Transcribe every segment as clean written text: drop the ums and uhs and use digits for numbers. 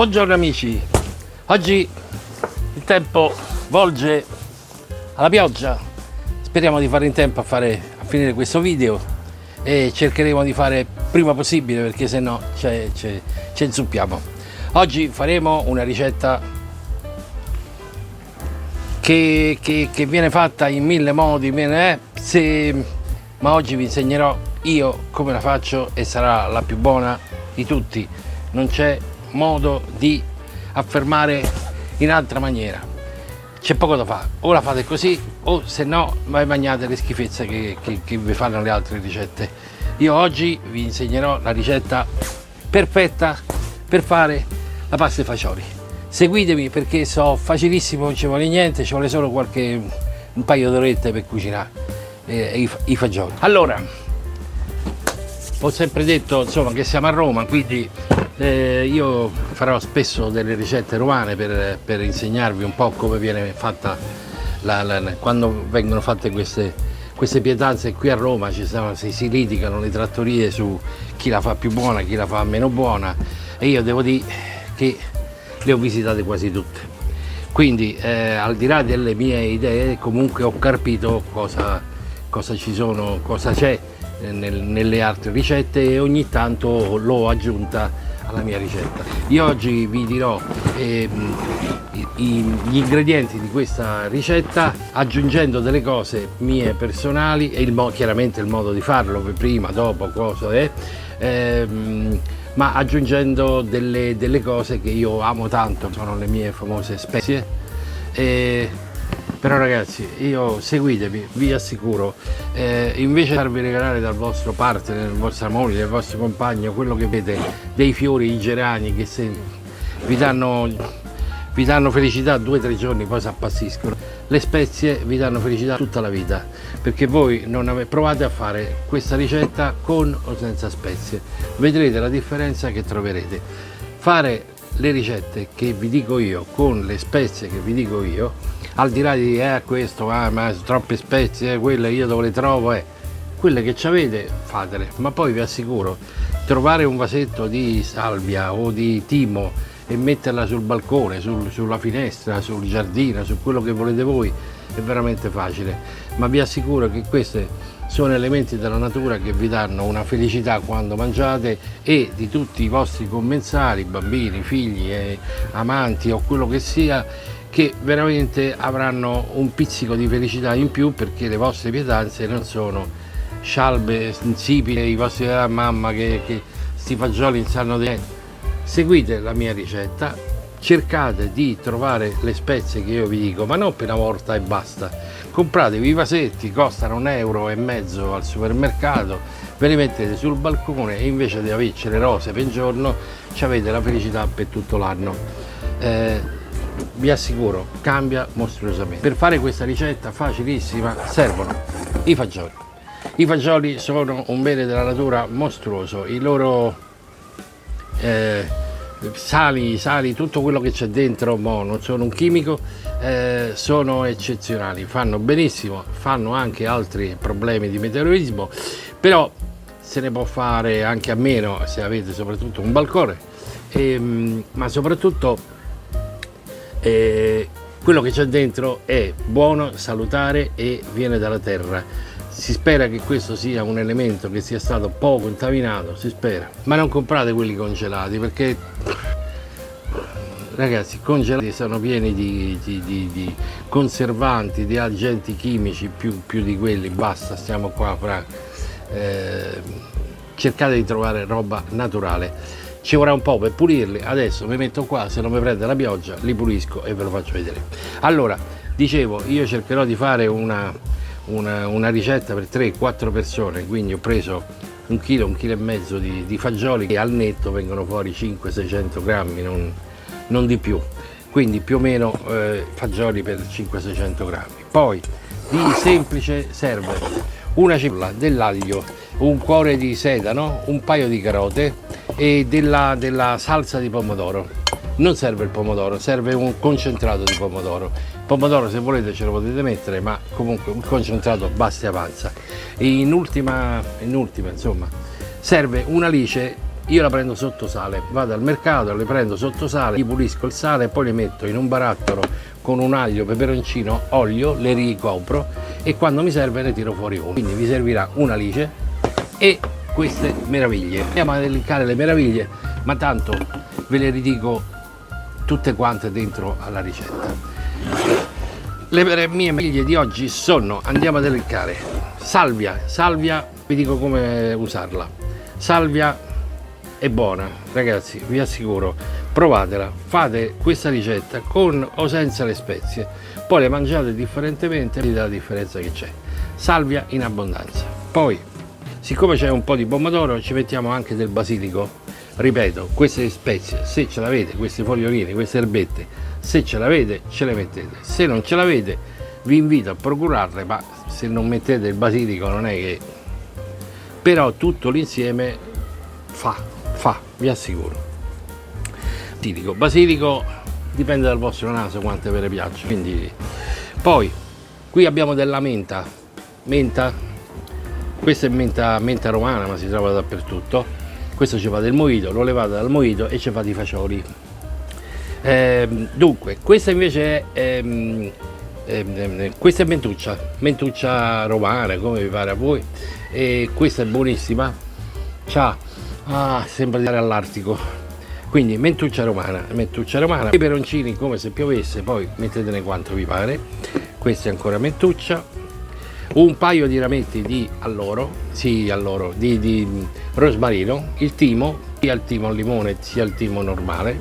Buongiorno amici, oggi il tempo volge alla pioggia, speriamo di fare in tempo a finire questo video e cercheremo di fare prima possibile perché se no ci inzuppiamo. Oggi faremo una ricetta che viene fatta in mille modi, ma oggi vi insegnerò io come la faccio e sarà la più buona di tutti. Non c'è modo di affermare in altra maniera, c'è poco da fare, o la fate così o se no vai mangiate le schifezze che vi fanno le altre ricette. Io oggi vi insegnerò la ricetta perfetta per fare la pasta ai fagioli. Seguitemi perché so facilissimo, non ci vuole niente, ci vuole solo un paio d'orette per cucinare i fagioli. Allora, ho sempre detto insomma che siamo a Roma, quindi io farò spesso delle ricette romane per insegnarvi un po' come viene fatta quando vengono fatte queste pietanze qui a Roma. Si litigano le trattorie su chi la fa più buona, chi la fa meno buona, e io devo dire che le ho visitate quasi tutte, quindi al di là delle mie idee comunque ho capito cosa c'è nelle altre ricette e ogni tanto l'ho aggiunta alla mia ricetta. Io oggi vi dirò gli ingredienti di questa ricetta aggiungendo delle cose mie personali e chiaramente il modo di farlo, prima, dopo, cosa è, ma aggiungendo delle cose che io amo tanto, sono le mie famose spezie. Però ragazzi, seguitemi, vi assicuro, invece di farvi regalare dal vostro partner, dalla vostra moglie, dal vostro compagno, quello che vede, dei fiori, i gerani che vi danno felicità 2 o 3 giorni, poi si appassiscono, le spezie vi danno felicità tutta la vita, perché voi provate a fare questa ricetta con o senza spezie, vedrete la differenza che troverete. Fare le ricette che vi dico io con le spezie che vi dico io, al di là di questo, ma troppe spezie, quelle io dove le trovo, quelle che avete fatele, ma poi vi assicuro, trovare un vasetto di salvia o di timo e metterla sul balcone, sulla finestra, sul giardino, su quello che volete voi, è veramente facile, ma vi assicuro che questi sono elementi della natura che vi danno una felicità quando mangiate, e di tutti i vostri commensali, bambini, figli, amanti o quello che sia, che veramente avranno un pizzico di felicità in più, perché le vostre pietanze non sono scialbe, insipide, i vostri mamma che sti fagioli non sanno di niente. Seguite la mia ricetta, cercate di trovare le spezie che io vi dico, ma non per una volta e basta. Compratevi i vasetti, costano 1,50 € al supermercato, ve li mettete sul balcone e invece di averci le rose per il giorno ci avete la felicità per tutto l'anno. Vi assicuro, cambia mostruosamente. Per fare questa ricetta facilissima servono i fagioli. I fagioli sono un bene della natura mostruoso, i loro sali, tutto quello che c'è dentro, non sono un chimico, sono eccezionali, fanno benissimo, fanno anche altri problemi di meteorismo, però se ne può fare anche a meno se avete soprattutto un balcone, ma soprattutto quello che c'è dentro è buono, salutare e viene dalla terra. Si spera che questo sia un elemento che sia stato poco contaminato, si spera, ma non comprate quelli congelati, perché ragazzi, congelati sono pieni di conservanti, di agenti chimici, più di quelli, basta, stiamo qua cercate di trovare roba naturale. Ci vorrà un po' per pulirli, adesso mi metto qua, se non mi prende la pioggia li pulisco e ve lo faccio vedere. Allora, dicevo, io cercherò di fare una ricetta per 3-4 persone, quindi ho preso 1 chilo, 1,5 kg di fagioli che al netto vengono fuori 500-600 grammi, non di più, quindi più o meno fagioli per 500-600 grammi. Poi di semplice serve una cipolla, dell'aglio, un cuore di sedano, un paio di carote e della salsa di pomodoro. Non serve il pomodoro, serve un concentrato di pomodoro. Il pomodoro, se volete, ce lo potete mettere, ma comunque un concentrato basta e avanza. E in ultima insomma, serve un alice io la prendo sotto sale, vado al mercato, le prendo sotto sale, li pulisco il sale, poi le metto in un barattolo con un aglio, peperoncino, olio, le ricopro e quando mi serve ne tiro fuori uno. Quindi vi servirà una lice e queste meraviglie. Andiamo a elencare le meraviglie, ma tanto ve le ridico tutte quante dentro alla ricetta. Le mie meraviglie di oggi sono, andiamo ad elencare, salvia, vi dico come usarla. Salvia è buona, ragazzi, vi assicuro, provatela, fate questa ricetta con o senza le spezie, poi le mangiate differentemente e vedete la differenza che c'è. Salvia in abbondanza. Poi, siccome c'è un po' di pomodoro, ci mettiamo anche del basilico. Ripeto, queste spezie, se ce l'avete, queste fogliolini, queste erbette, se ce l'avete, ce le mettete. Se non ce l'avete, vi invito a procurarle, ma se non mettete il basilico non è che... Però tutto l'insieme fa, vi assicuro. Basilico dipende dal vostro naso quante ve ne piacciono, quindi... Poi, qui abbiamo della menta, questa è menta romana, ma si trova dappertutto. Questo ci fa del mojito, lo levate dal mojito e ci fate i fagioli. Dunque, questa invece questa è mentuccia romana, come vi pare a voi, e questa è buonissima, sembra di andare all'Artico. Quindi mentuccia romana, peperoncini come se piovesse, poi mettetene quanto vi pare. Questa è ancora mentuccia, un paio di rametti di rosmarino, il timo, sia il timo al limone sia il timo normale.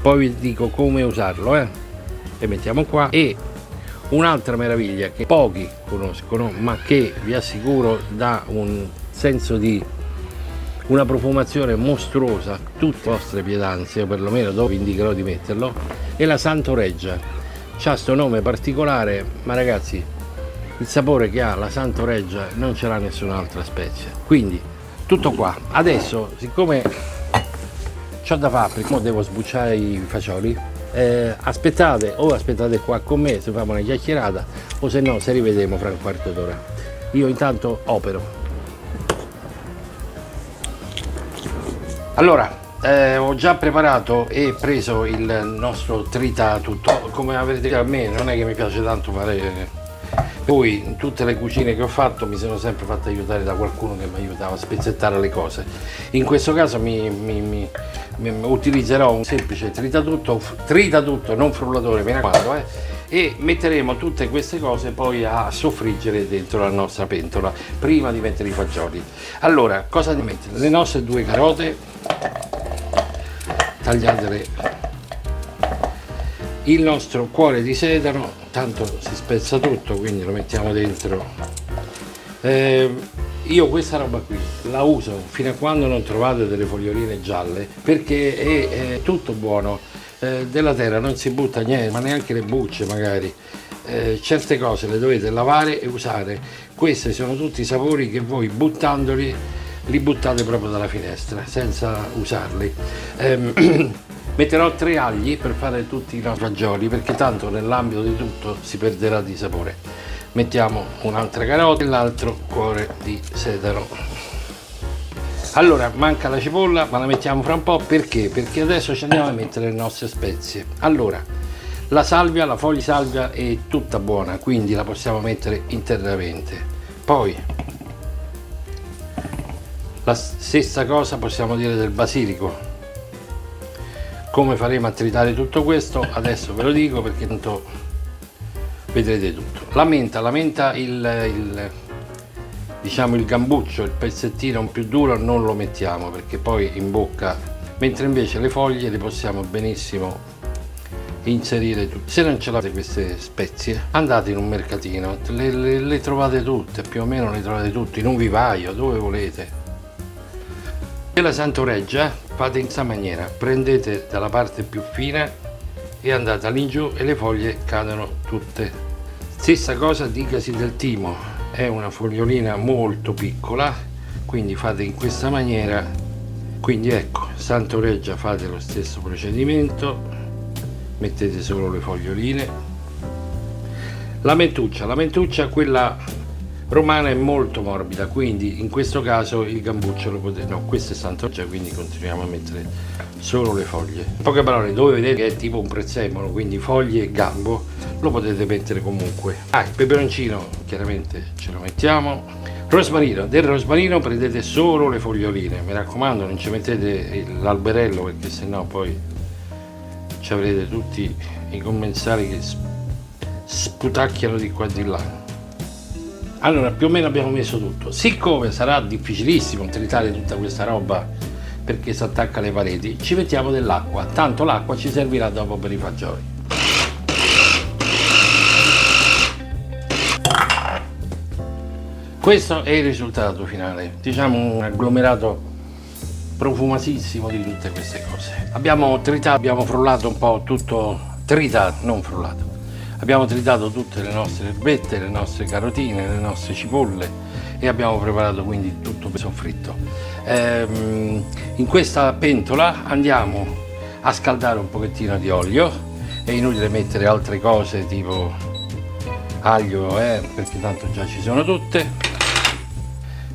Poi vi dico come usarlo, le mettiamo qua. E un'altra meraviglia che pochi conoscono, ma che vi assicuro dà un senso di una profumazione mostruosa a tutte le vostre pietanze, o perlomeno dopo vi indicherò di metterlo, è la Santoreggia. C'ha sto nome particolare, ma ragazzi, il sapore che ha la Santoreggia non ce l'ha nessun'altra spezia. Quindi tutto qua. Adesso, siccome c'ho da fare, perché devo sbucciare i fagioli, aspettate qua con me, se famo una chiacchierata, o se no se rivedremo fra un quarto d'ora. Io intanto opero. Allora, ho già preparato e preso il nostro tritatutto. Come avrete detto, a me non è che mi piace tanto fare... Poi in tutte le cucine che ho fatto mi sono sempre fatto aiutare da qualcuno che mi aiutava a spezzettare le cose. In questo caso utilizzerò un semplice tritatutto, non frullatore, mi raccomando, e metteremo tutte queste cose poi a soffriggere dentro la nostra pentola prima di mettere i fagioli. Allora, cosa di mettere? Le nostre 2 carote, tagliatele, il nostro cuore di sedano, tanto si spezza tutto, quindi lo mettiamo dentro. Io questa roba qui la uso fino a quando non trovate delle foglioline gialle, perché è tutto buono, della terra non si butta niente, ma neanche le bucce magari. Certe cose le dovete lavare e usare. Questi sono tutti sapori che voi buttandoli li buttate proprio dalla finestra senza usarli. Metterò 3 agli per fare tutti i nostri fagioli, perché tanto nell'ambito di tutto si perderà di sapore. Mettiamo un'altra carota e l'altro cuore di sedano. Allora, manca la cipolla, ma la mettiamo fra un po', perché? Perché adesso ci andiamo a mettere le nostre spezie. Allora, la salvia, la foglia di salvia è tutta buona, quindi la possiamo mettere internamente. Poi la stessa cosa possiamo dire del basilico. Come faremo a tritare tutto questo adesso ve lo dico, perché tanto vedrete tutto. La menta, diciamo il gambuccio, il pezzettino più duro non lo mettiamo, perché poi in bocca, mentre invece le foglie le possiamo benissimo inserire tutte. Se non ce l'avete queste spezie, andate in un mercatino, le trovate tutte, più o meno le trovate tutte, in un vivaio, dove volete. E la Santoreggia fate in questa maniera: prendete dalla parte più fina e andate all'ingiù e le foglie cadono tutte. Stessa cosa dicasi del timo, è una fogliolina molto piccola, quindi fate in questa maniera. Quindi ecco, Santoreggia, fate lo stesso procedimento, mettete solo le foglioline. La mentuccia quella romana è molto morbida, quindi in questo caso il gambuccio lo potete, no, questo è Sant'Orgia, quindi continuiamo a mettere solo le foglie. In poche parole, dove vedete che è tipo un prezzemolo, quindi foglie e gambo, lo potete mettere comunque. Il peperoncino chiaramente ce lo mettiamo. Rosmarino, del rosmarino prendete solo le foglioline, mi raccomando non ci mettete l'alberello, perché sennò poi ci avrete tutti i commensali che sputacchiano di qua e di là. Allora, più o meno abbiamo messo tutto. Siccome sarà difficilissimo tritare tutta questa roba perché si attacca alle pareti, ci mettiamo dell'acqua, tanto l'acqua ci servirà dopo per i fagioli. Questo è il risultato finale, diciamo un agglomerato profumatissimo di tutte queste cose. Abbiamo tritato, abbiamo frullato un po' tutto, tritato, non frullato. Abbiamo tritato tutte le nostre erbette, le nostre carotine, le nostre cipolle e abbiamo preparato quindi tutto per soffritto. In questa pentola andiamo a scaldare un pochettino di olio, è inutile mettere altre cose tipo aglio, perché tanto già ci sono tutte,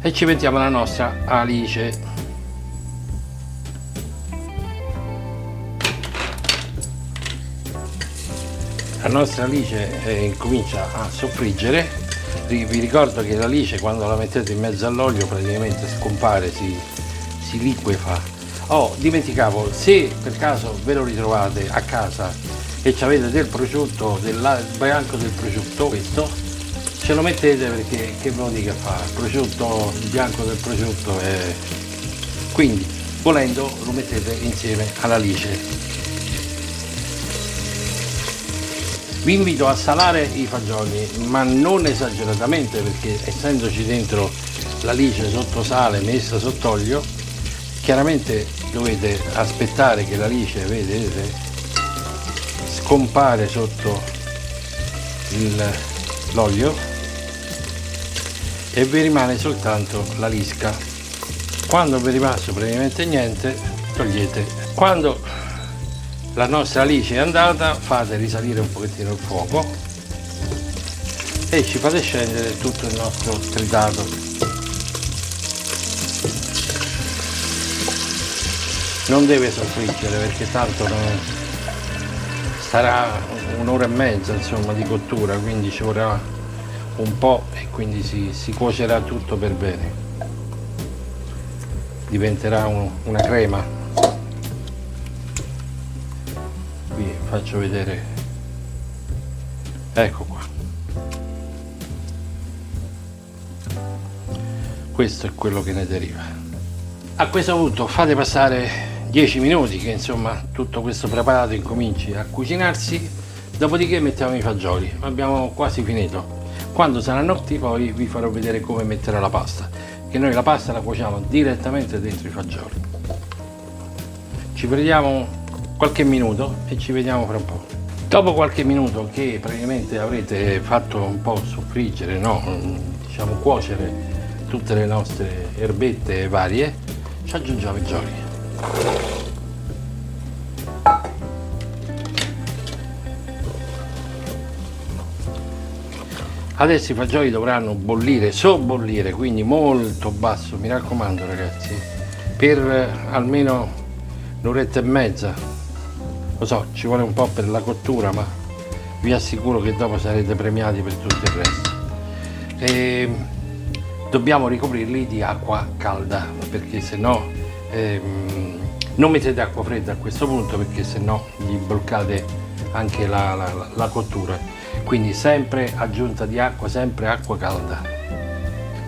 e ci mettiamo la nostra alice. La nostra alice comincia a soffriggere. Vi ricordo che l'alice, quando la mettete in mezzo all'olio, praticamente scompare, si liquefa. Dimenticavo, se per caso ve lo ritrovate a casa e avete del prosciutto, del bianco del prosciutto, questo ce lo mettete, perché che ve lo dica fa, il bianco del prosciutto, quindi volendo lo mettete insieme all'alice. Vi invito a salare i fagioli, ma non esageratamente, perché essendoci dentro l'alice sotto sale messa sott'olio, chiaramente dovete aspettare che l'alice, vedete, scompare sotto l'olio e vi rimane soltanto la lisca. Quando vi è rimasto praticamente niente, togliete. Quando la nostra alice è andata, fate risalire un pochettino il fuoco e ci fate scendere tutto il nostro tritato. Non deve soffriggere, perché tanto sarà un'ora e mezza insomma di cottura, quindi ci vorrà un po' e quindi si cuocerà tutto per bene, diventerà una crema. Vi faccio vedere, ecco qua, questo è quello che ne deriva. A questo punto fate passare 10 minuti che insomma tutto questo preparato incominci a cucinarsi, dopodiché mettiamo i fagioli. Abbiamo quasi finito. Quando saranno cotti poi vi farò vedere come mettere la pasta, che noi la pasta la cuociamo direttamente dentro i fagioli. Ci prendiamo qualche minuto e ci vediamo fra un po'. Dopo qualche minuto che praticamente avrete fatto un po' soffriggere, diciamo cuocere tutte le nostre erbette varie, ci aggiungiamo i fagioli. Adesso i fagioli dovranno bollire, sobbollire, quindi molto basso, mi raccomando ragazzi, per almeno un'oretta e mezza. Lo so, ci vuole un po' per la cottura, ma vi assicuro che dopo sarete premiati per tutto il resto. E dobbiamo ricoprirli di acqua calda, perché se no non mettete acqua fredda a questo punto, perché se no gli bloccate anche la cottura. Quindi sempre aggiunta di acqua, sempre acqua calda.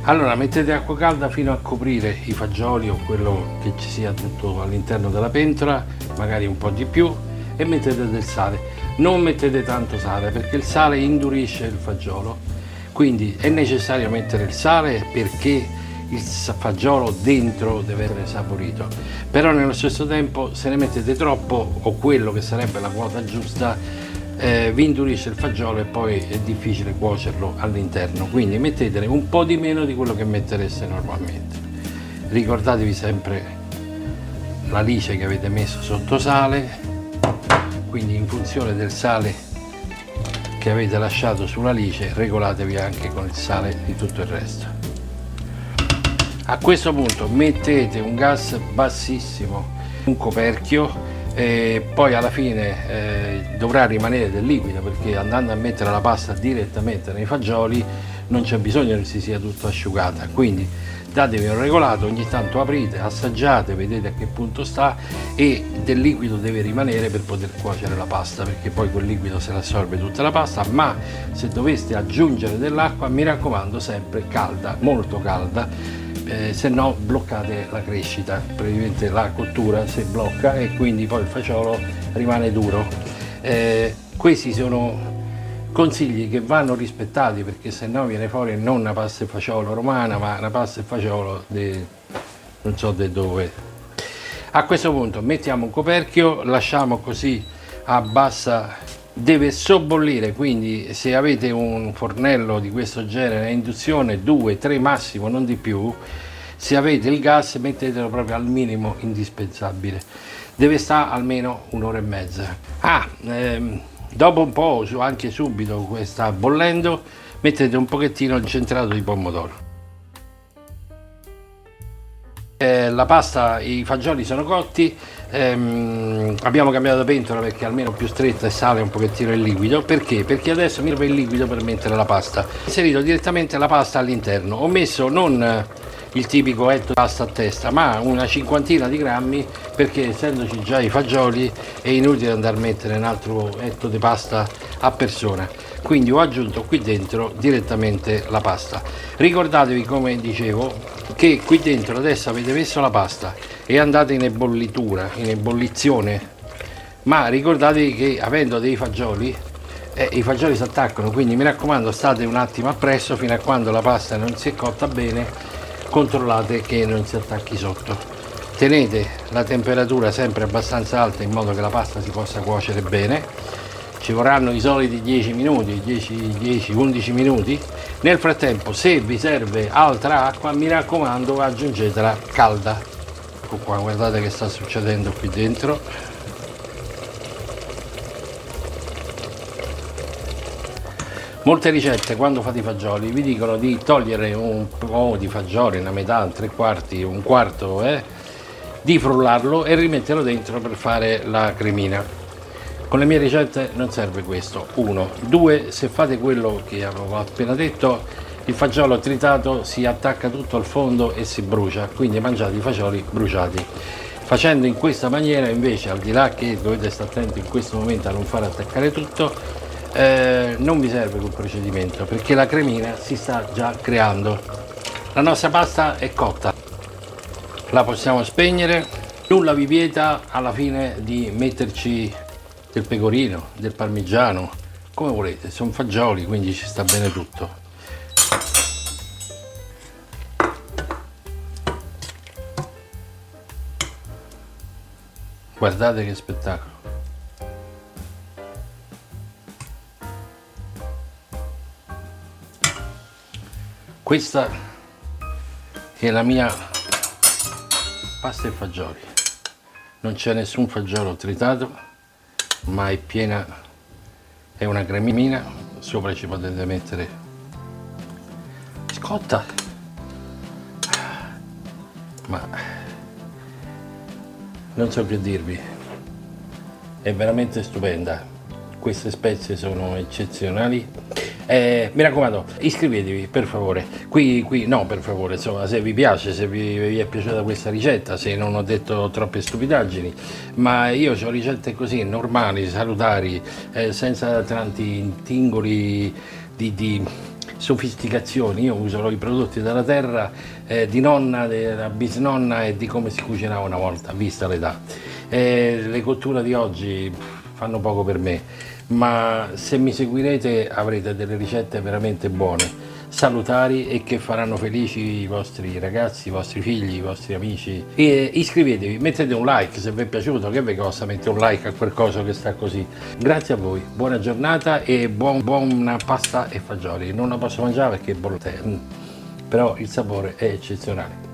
Allora mettete acqua calda fino a coprire i fagioli o quello che ci sia tutto all'interno della pentola, magari un po' di più, e mettete del sale. Non mettete tanto sale, perché il sale indurisce il fagiolo, quindi è necessario mettere il sale perché il fagiolo dentro deve essere saporito. Però nello stesso tempo, se ne mettete troppo, o quello che sarebbe la quota giusta, vi indurisce il fagiolo e poi è difficile cuocerlo all'interno. Quindi mettetene un po' di meno di quello che mettereste normalmente. Ricordatevi sempre l'alice che avete messo sotto sale, quindi in funzione del sale che avete lasciato sulla lice, regolatevi anche con il sale di tutto il resto. A questo punto mettete un gas bassissimo, un coperchio, e poi alla fine dovrà rimanere del liquido, perché andando a mettere la pasta direttamente nei fagioli non c'è bisogno che si sia tutto asciugata, quindi datevi un regolato, ogni tanto aprite, assaggiate, vedete a che punto sta, e del liquido deve rimanere per poter cuocere la pasta, perché poi quel liquido se l'assorbe tutta la pasta. Ma se doveste aggiungere dell'acqua, mi raccomando, sempre calda, molto calda, se no bloccate la crescita, praticamente la cottura si blocca e quindi poi il fagiolo rimane duro. Questi sono consigli che vanno rispettati, perché se no viene fuori non una pasta e fagiolo romana, ma una pasta e fagiolo non so di dove. A questo punto mettiamo un coperchio, lasciamo così a bassa, deve sobbollire, quindi se avete un fornello di questo genere a induzione 2-3 massimo, non di più. Se avete il gas mettetelo proprio al minimo indispensabile, deve stare almeno un'ora e mezza. Dopo un po', anche subito, sta bollendo, mettete un pochettino il concentrato di pomodoro. La pasta, i fagioli sono cotti, abbiamo cambiato pentola perché almeno più stretta e sale un pochettino il liquido. Perché? Perché adesso mi serve il liquido per mettere la pasta. Ho inserito direttamente la pasta all'interno, ho messo non il tipico etto di pasta a testa, ma una cinquantina di grammi, perché essendoci già i fagioli è inutile andare a mettere un altro etto di pasta a persona, quindi ho aggiunto qui dentro direttamente la pasta. Ricordatevi, come dicevo, che qui dentro adesso avete messo la pasta e andate in ebollitura, in ebollizione, ma ricordatevi che avendo dei fagioli i fagioli si attaccano, quindi mi raccomando, state un attimo appresso fino a quando la pasta non si è cotta bene. Controllate che non si attacchi sotto, tenete la temperatura sempre abbastanza alta in modo che la pasta si possa cuocere bene. Ci vorranno i soliti 10 minuti, 10-11 minuti. Nel frattempo, se vi serve altra acqua, mi raccomando, aggiungetela calda. Ecco qua, guardate che sta succedendo qui dentro. Molte ricette, quando fate i fagioli, vi dicono di togliere un po' di fagioli, una metà, 3/4, un quarto, di frullarlo e rimetterlo dentro per fare la cremina. Con le mie ricette non serve questo, 1. 2, se fate quello che avevo appena detto, il fagiolo tritato si attacca tutto al fondo e si brucia, quindi mangiate i fagioli bruciati. Facendo in questa maniera, invece, al di là che dovete stare attenti in questo momento a non far attaccare tutto, non vi serve quel procedimento, perché la cremina si sta già creando. La nostra pasta è cotta, la possiamo spegnere. Nulla vi vieta alla fine di metterci del pecorino, del parmigiano, come volete, sono fagioli, quindi ci sta bene tutto. Guardate che spettacolo. Questa è la mia pasta e fagioli, non c'è nessun fagiolo tritato, ma è piena, è una cremina, sopra ci potete mettere scotta, ma non so che dirvi, è veramente stupenda, queste spezie sono eccezionali. Mi raccomando, iscrivetevi per favore, qui no, per favore, insomma, se vi piace, se vi è piaciuta questa ricetta, se non ho detto troppe stupidaggini, ma io ho ricette così normali, salutari, senza tanti tingoli di sofisticazioni. Io uso i prodotti della terra, di nonna, della bisnonna e di come si cucinava una volta, vista l'età. Le cotture di oggi fanno poco per me, ma se mi seguirete avrete delle ricette veramente buone, salutari e che faranno felici i vostri ragazzi, i vostri figli, i vostri amici. E iscrivetevi, mettete un like se vi è piaciuto, che vi costa mettere un like a qualcosa che sta così. Grazie a voi, buona giornata e buona pasta e fagioli. Non la posso mangiare perché è bollente, però il sapore è eccezionale.